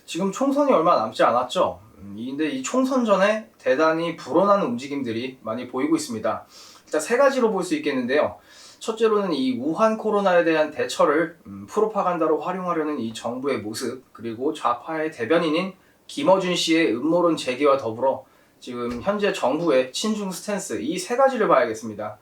지금 총선이 얼마 남지 않았죠. 근데 이 총선 전에 대단히 불어나는 움직임들이 많이 보이고 있습니다. 일단 세 가지로 볼 수 있겠는데요. 첫째로는 이 우한 코로나에 대한 대처를 프로파간다로 활용하려는 이 정부의 모습, 그리고 좌파의 대변인인 김어준 씨의 음모론 제기와 더불어 지금 현재 정부의 친중 스탠스, 이 세 가지를 봐야겠습니다.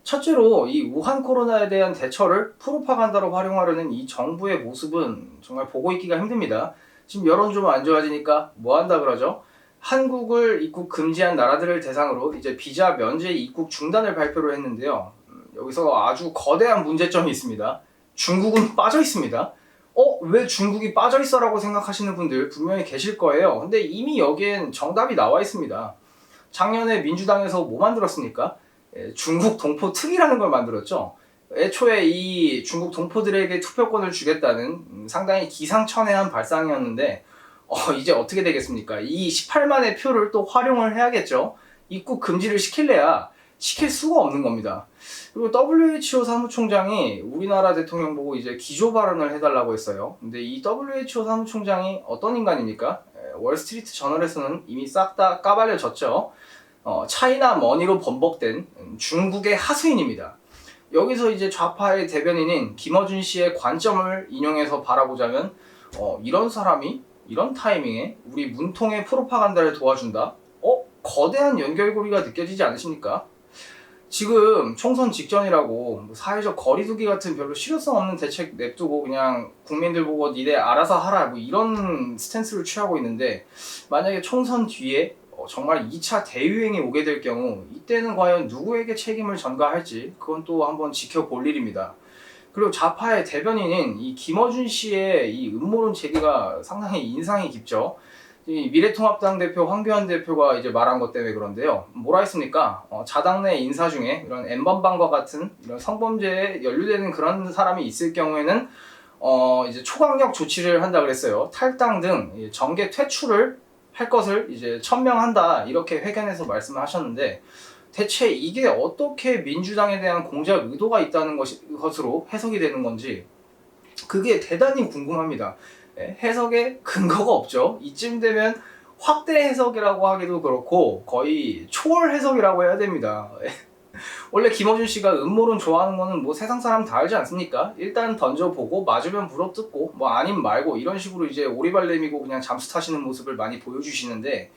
첫째로 이 우한 코로나에 대한 대처를 프로파간다로 활용하려는 이 정부의 모습은 정말 보고 있기가 힘듭니다. 지금 여론 좀 안 좋아지니까 뭐 한다 그러죠? 한국을 입국 금지한 나라들을 대상으로 이제 비자 면제 입국 중단을 발표를 했는데요. 여기서 아주 거대한 문제점이 있습니다. 중국은 빠져 있습니다. 왜 중국이 빠져 있어? 라고 생각하시는 분들 분명히 계실 거예요. 근데 이미 여기엔 정답이 나와 있습니다. 작년에 민주당에서 뭐 만들었습니까? 중국 동포 특위라는 걸 만들었죠. 애초에 이 중국 동포들에게 투표권을 주겠다는 상당히 기상천외한 발상이었는데 이제 어떻게 되겠습니까? 이 18만의 표를 또 활용을 해야겠죠. 입국 금지를 시킬래야 시킬 수가 없는 겁니다. 그리고 WHO 사무총장이 우리나라 대통령 보고 이제 기조 발언을 해달라고 했어요. 근데 이 WHO 사무총장이 어떤 인간입니까? 월스트리트 저널에서는 이미 싹 다 까발려졌죠. 차이나 머니로 번복된 중국의 하수인입니다. 여기서 이제 좌파의 대변인인 김어준 씨의 관점을 인용해서 바라보자면 이런 사람이 이런 타이밍에 우리 문통의 프로파간다를 도와준다? 거대한 연결고리가 느껴지지 않으십니까? 지금 총선 직전이라고 사회적 거리두기 같은 별로 실효성 없는 대책 냅두고 그냥 국민들 보고 니네 알아서 하라 이런 스탠스를 취하고 있는데, 만약에 총선 뒤에 정말 2차 대유행이 오게 될 경우 이때는 과연 누구에게 책임을 전가할지 그건 또 한번 지켜볼 일입니다. 그리고 좌파의 대변인인 이 김어준 씨의 이 음모론 제기가 상당히 인상이 깊죠. 이 미래통합당 대표 황교안 대표가 이제 말한 것 때문에 그런데요. 뭐라 했습니까? 자당 내 인사 중에 이런 N번방과 같은 이런 성범죄에 연루되는 그런 사람이 있을 경우에는 이제 초강력 조치를 한다 그랬어요. 탈당 등 정계 퇴출을 할 것을 이제 천명한다, 이렇게 회견에서 말씀을 하셨는데, 대체 이게 어떻게 민주당에 대한 공작 의도가 있다는 것으로 해석이 되는 건지 그게 대단히 궁금합니다. 해석에 근거가 없죠. 이쯤 되면 확대 해석이라고 하기도 그렇고 거의 초월 해석이라고 해야 됩니다. 원래 김어준 씨가 음모론 좋아하는 거는 뭐 세상 사람 다 알지 않습니까? 일단 던져보고 맞으면 물어뜯고 뭐 아님 말고 이런 식으로 이제 오리발 내미고 그냥 잠수 타시는 모습을 많이 보여주시는데,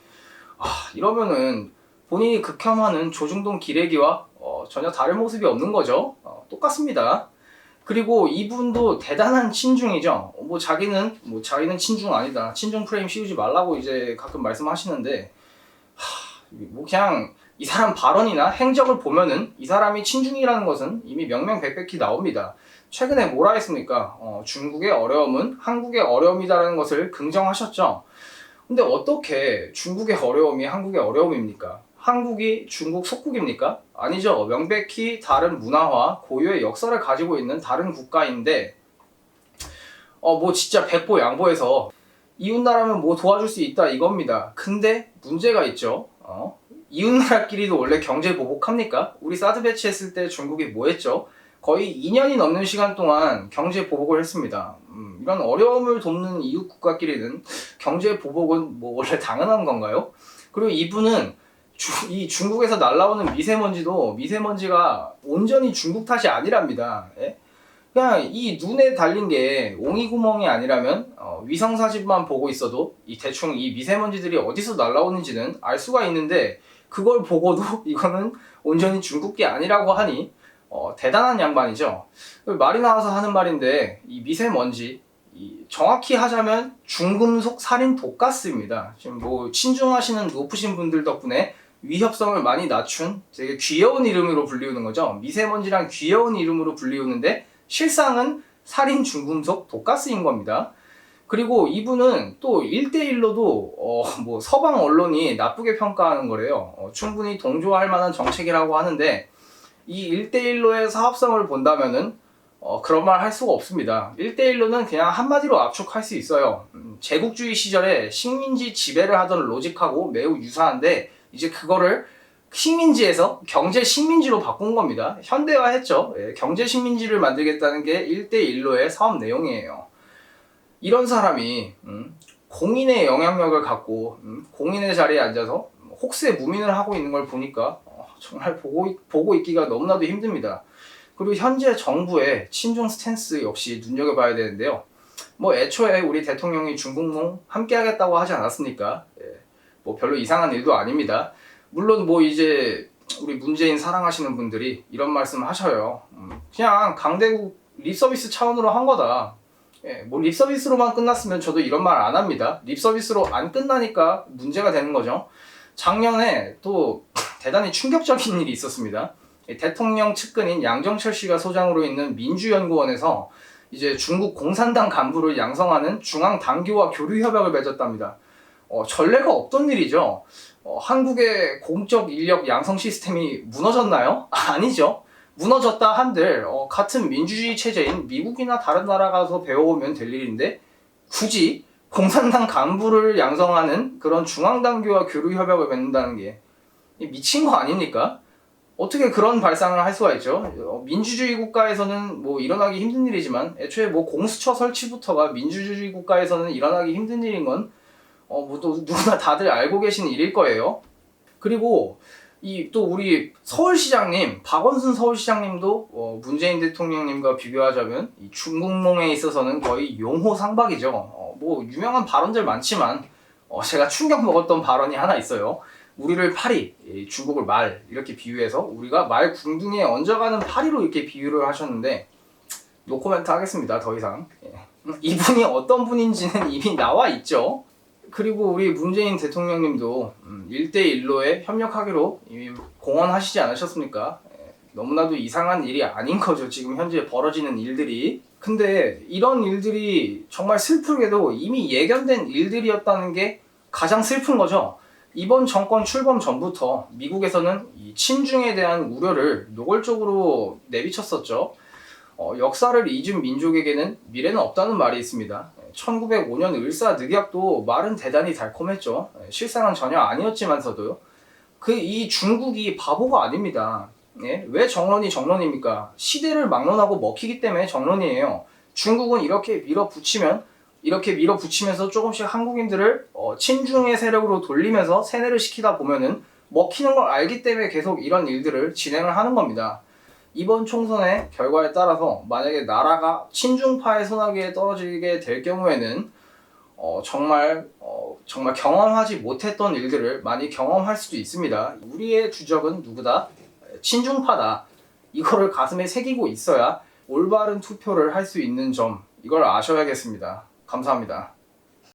이러면은 본인이 극혐하는 조중동 기레기와 전혀 다른 모습이 없는 거죠. 똑같습니다. 그리고 이분도 대단한 친중이죠. 자기는 친중 아니다, 친중 프레임 씌우지 말라고 이제 가끔 말씀하시는데, 뭐 그냥 이 사람 발언이나 행적을 보면은 이 사람이 친중이라는 것은 이미 명명백백히 나옵니다. 최근에 뭐라 했습니까? 중국의 어려움은 한국의 어려움이다라는 것을 긍정하셨죠. 근데 어떻게 중국의 어려움이 한국의 어려움입니까? 한국이 중국 속국입니까? 아니죠. 명백히 다른 문화와 고유의 역사를 가지고 있는 다른 국가인데 뭐 진짜 백보 양보해서 이웃나라면 뭐 도와줄 수 있다 이겁니다. 근데 문제가 있죠. 이웃나라끼리도 원래 경제 보복합니까? 우리 사드 배치했을 때 중국이 뭐 했죠? 거의 2년이 넘는 시간 동안 경제 보복을 했습니다. 이런 어려움을 돕는 이웃 국가끼리는 경제 보복은 뭐 원래 당연한 건가요? 그리고 이분은 이 중국에서 날라오는 미세먼지가 온전히 중국 탓이 아니랍니다. 그냥 이 눈에 달린 게 옹이구멍이 아니라면 위성사진만 보고 있어도 대충 이 미세먼지들이 어디서 날라오는지는 알 수가 있는데, 그걸 보고도 이거는 온전히 중국 게 아니라고 하니 대단한 양반이죠. 말이 나와서 하는 말인데, 이 미세먼지 정확히 하자면 중금속 살인 독가스입니다. 지금 뭐 친중하시는 높으신 분들 덕분에 위협성을 많이 낮춘 되게 귀여운 이름으로 불리우는 거죠. 미세먼지란 귀여운 이름으로 불리우는데 실상은 살인 중금속 독가스인 겁니다. 그리고 이분은 또 1대1로도 뭐 서방 언론이 나쁘게 평가하는 거래요. 충분히 동조할 만한 정책이라고 하는데, 이 1대1로의 사업성을 본다면은 그런 말 할 수가 없습니다. 1대1로는 그냥 한마디로 압축할 수 있어요. 제국주의 시절에 식민지 지배를 하던 로직하고 매우 유사한데, 이제 그거를 식민지에서 경제 식민지로 바꾼 겁니다. 현대화했죠. 경제 식민지를 만들겠다는 게 1대1로의 사업 내용이에요. 이런 사람이 공인의 영향력을 갖고 공인의 자리에 앉아서 혹세 무민을 하고 있는 걸 보니까 정말 보고 있기가 너무나도 힘듭니다. 그리고 현재 정부의 친중 스탠스 역시 눈여겨봐야 되는데요. 뭐 애초에 우리 대통령이 중국몽 함께 하겠다고 하지 않았습니까? 예, 뭐 별로 이상한 일도 아닙니다. 물론 뭐 이제 우리 문재인 사랑하시는 분들이 이런 말씀 하셔요. 그냥 강대국 립서비스 차원으로 한 거다. 예, 뭐 립서비스로만 끝났으면 저도 이런 말 안 합니다. 립서비스로 안 끝나니까 문제가 되는 거죠. 작년에 또 대단히 충격적인 일이 있었습니다. 대통령 측근인 양정철 씨가 소장으로 있는 민주연구원에서 이제 중국 공산당 간부를 양성하는 중앙 당규와 교류 협약을 맺었답니다. 전례가 없던 일이죠. 한국의 공적 인력 양성 시스템이 무너졌나요? 아니죠. 무너졌다 한들 같은 민주주의 체제인 미국이나 다른 나라 가서 배워오면 될 일인데 굳이 공산당 간부를 양성하는 그런 중앙당규와 교류 협약을 맺는다는 게 미친 거 아닙니까? 어떻게 그런 발상을 할 수가 있죠? 민주주의 국가에서는 뭐 일어나기 힘든 일이지만 애초에 뭐 공수처 설치부터가 민주주의 국가에서는 일어나기 힘든 일인 건 또 누구나 다들 알고 계신 일일 거예요. 그리고 또 우리 서울시장님, 박원순 서울시장님도 문재인 대통령님과 비교하자면 이 중국몽에 있어서는 거의 용호상박이죠. 뭐 유명한 발언들 많지만 제가 충격 먹었던 발언이 하나 있어요. 우리를 파리, 중국을 말 이렇게 비유해서 우리가 말 궁둥이에 얹어가는 파리로 이렇게 비유를 하셨는데 노코멘트 하겠습니다. 더 이상. 이분이 어떤 분인지는 이미 나와 있죠. 그리고 우리 문재인 대통령님도 1대1로에 협력하기로 이미 공언하시지 않으셨습니까? 너무나도 이상한 일이 아닌 거죠. 지금 현재 벌어지는 일들이. 근데 이런 일들이 정말 슬프게도 이미 예견된 일들이었다는 게 가장 슬픈 거죠. 이번 정권 출범 전부터 미국에서는 이 친중에 대한 우려를 노골적으로 내비쳤었죠. 역사를 잊은 민족에게는 미래는 없다는 말이 있습니다. 1905년 을사늑약도 말은 대단히 달콤했죠. 실상은 전혀 아니었지만서도요. 이 중국이 바보가 아닙니다. 왜 정론입니까? 시대를 막론하고 먹히기 때문에 정론이에요. 중국은 이렇게 밀어붙이면서 조금씩 한국인들을 친중의 세력으로 돌리면서 세뇌를 시키다 보면은 먹히는 걸 알기 때문에 계속 이런 일들을 진행을 하는 겁니다. 이번 총선의 결과에 따라서 만약에 나라가 친중파의 손아귀에 떨어지게 될 경우에는 정말 경험하지 못했던 일들을 많이 경험할 수도 있습니다. 우리의 주적은 누구다? 친중파다. 이거를 가슴에 새기고 있어야 올바른 투표를 할 수 있는 점, 이걸 아셔야겠습니다. 감사합니다.